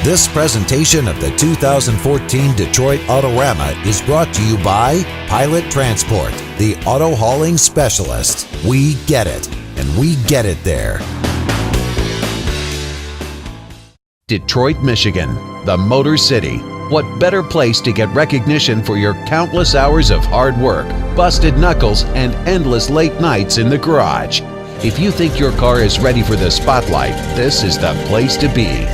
This presentation of the 2014 Detroit Autorama is brought to you by Pilot Transport, the auto hauling specialist. We get it, and we get it there. Detroit, Michigan, the Motor City. What better place to get recognition for your countless hours of hard work, busted knuckles, and endless late nights in the garage? If you think your car is ready for the spotlight, this is the place to be.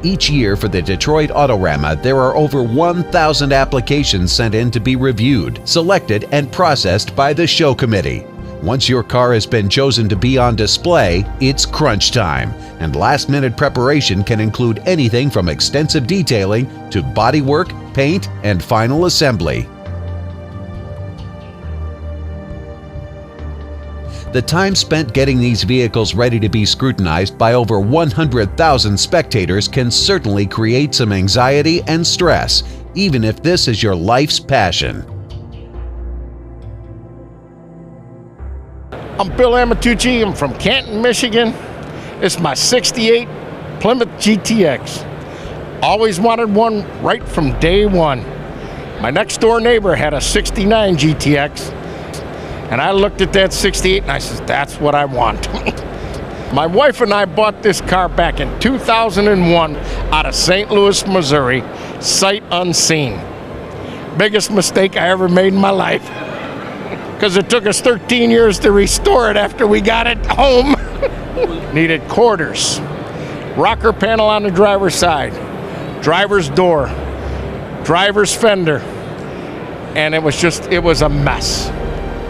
Each year for the Detroit Autorama, there are over 1,000 applications sent in to be reviewed, selected, and processed by the show committee. Once your car has been chosen to be on display, it's crunch time, and last-minute preparation can include anything from extensive detailing to bodywork, paint, and final assembly. The time spent getting these vehicles ready to be scrutinized by over 100,000 spectators can certainly create some anxiety and stress, even if this is your life's passion. I'm Bill Amatucci. I'm from Canton, Michigan. It's my '68 Plymouth GTX. Always wanted one right from day one. My next door neighbor had a '69 GTX. And I looked at that '68 and I said, that's what I want. My wife and I bought this car back in 2001 out of St. Louis, Missouri, sight unseen. Biggest mistake I ever made in my life. Because it took us 13 years to restore it after we got it home. Needed quarters, rocker panel on the driver's side, driver's door, driver's fender, and it was a mess.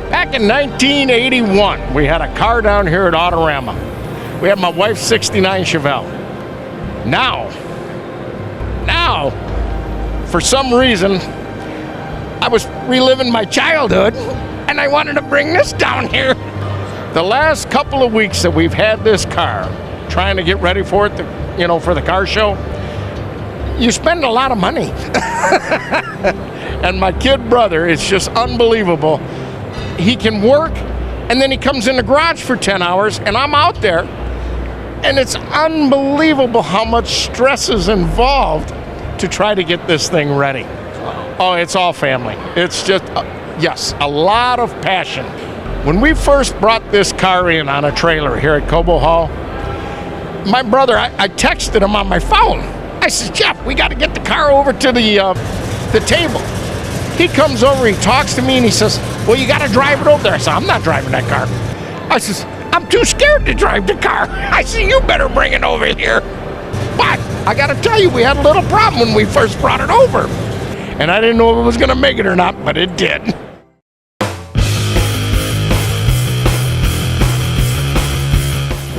Back in 1981, we had a car down here at Autoram. We had my wife's '69 Chevelle. Now, for some reason, I was reliving my childhood, and I wanted to bring this down here. The last couple of weeks that we've had this car, trying to get ready for it, for the car show, you spend a lot of money. And my kid brother, it's just unbelievable. He can work, and then he comes in the garage for 10 hours, and I'm out there, and it's unbelievable how much stress is involved to try to get this thing ready. Oh, it's all family. It's just, yes, a lot of passion. When we first brought this car in on a trailer here at Cobo Hall, my brother, I texted him on my phone. I said, Jeff, we got to get the car over to the table. He comes over, he talks to me, and he says, well, you got to drive it over there. I said, I'm not driving that car. I says, I'm too scared to drive the car. I said, you better bring it over here. But I got to tell you, we had a little problem when we first brought it over. And I didn't know if it was going to make it or not, but it did.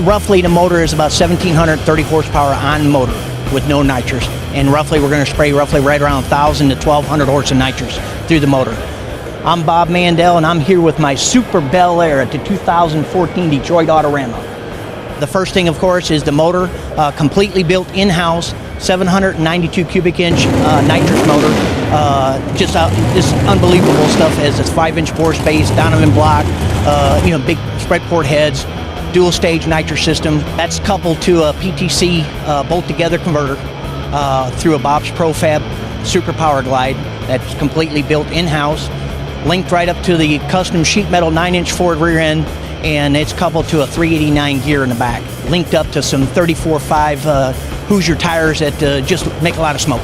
Roughly, the motor is about 1,730 horsepower on motor with no nitrous. And roughly, we're going to spray roughly right around 1,000 to 1,200 horse of nitrous through the motor. I'm Bob Mandel, and I'm here with my Super Bel Air at the 2014 Detroit Autorama. The first thing, of course, is the motor, completely built in-house, 792 cubic inch nitrous motor. Just unbelievable stuff. It has this 5-inch bore space, Donovan block, big spread port heads, dual stage nitrous system. That's coupled to a PTC bolt together converter through a Bob's ProFab Super Power Glide that's completely built in-house, linked right up to the custom sheet metal 9-inch Ford rear end, and it's coupled to a 389 gear in the back, linked up to some 34.5 Hoosier tires that just make a lot of smoke.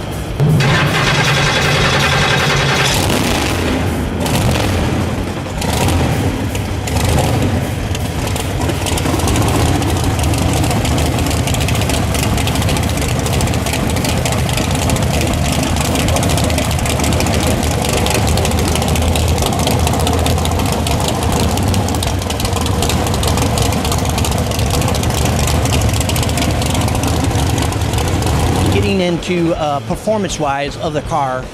Into performance-wise of the car,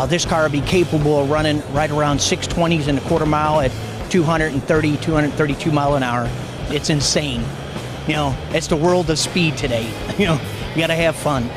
This car will be capable of running right around 620s in a quarter mile at 230, 232 mile an hour. It's insane. You know, it's the world of speed today. You know, you gotta have fun.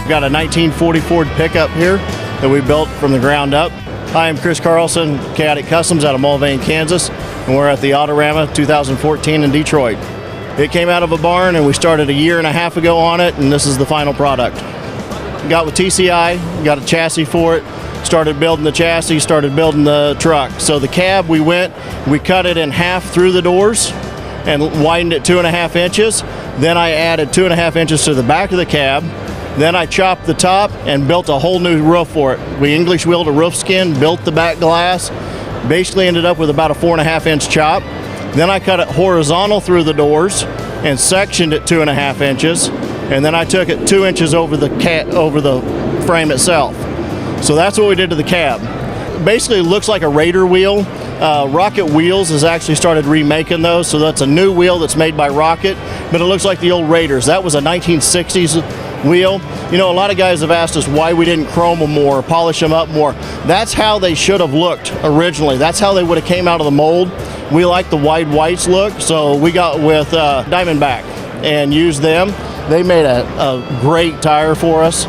Got a 1940 Ford pickup here that we built from the ground up. Hi, I'm Chris Carlson, Chaotic Customs out of Mulvane, Kansas, and we're at the Autoram 2014 in Detroit. It came out of a barn and we started a year and a half ago on it, and this is the final product. Got with TCI, got a chassis for it, started building the chassis, started building the truck. So the cab, we cut it in half through the doors and widened it 2.5 inches. Then I added 2.5 inches to the back of the cab. Then I chopped the top and built a whole new roof for it. We English wheeled a roof skin, built the back glass, basically ended up with about a 4.5 inch chop. Then I cut it horizontal through the doors and sectioned it 2.5 inches. And then I took it 2 inches over the frame itself. So that's what we did to the cab. Basically it looks like a Raider wheel. Rocket Wheels has actually started remaking those, so that's a new wheel that's made by Rocket, but it looks like the old Raiders. That was a 1960s wheel. You know, a lot of guys have asked us why we didn't chrome them more, polish them up more. That's how they should have looked originally. That's how they would have came out of the mold. We like the wide whites look, so we got with Diamondback and used them. They made a great tire for us.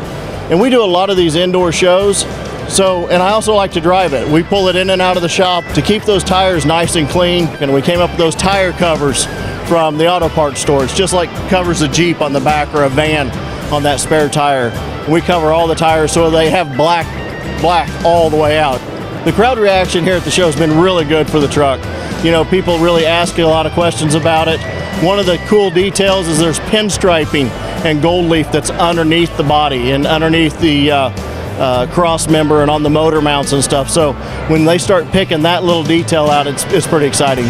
And we do a lot of these indoor shows. So, and I also like to drive it. We pull it in and out of the shop to keep those tires nice and clean. And we came up with those tire covers from the auto parts store. It's just like covers a Jeep on the back or a van on that spare tire. We cover all the tires so they have black all the way out. The crowd reaction here at the show has been really good for the truck. You know, people really ask a lot of questions about it. One of the cool details is there's pinstriping and gold leaf that's underneath the body and underneath the cross member and on the motor mounts and stuff. So when they start picking that little detail out, it's pretty exciting.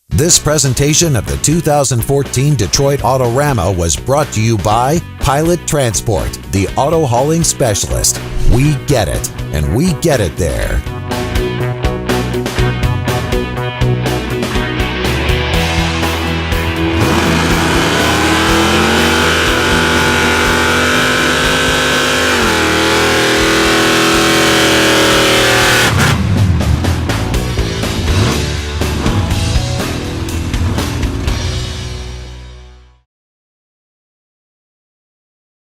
This presentation of the 2014 Detroit Autorama was brought to you by Pilot Transport, the auto hauling specialist. We get it, and we get it there.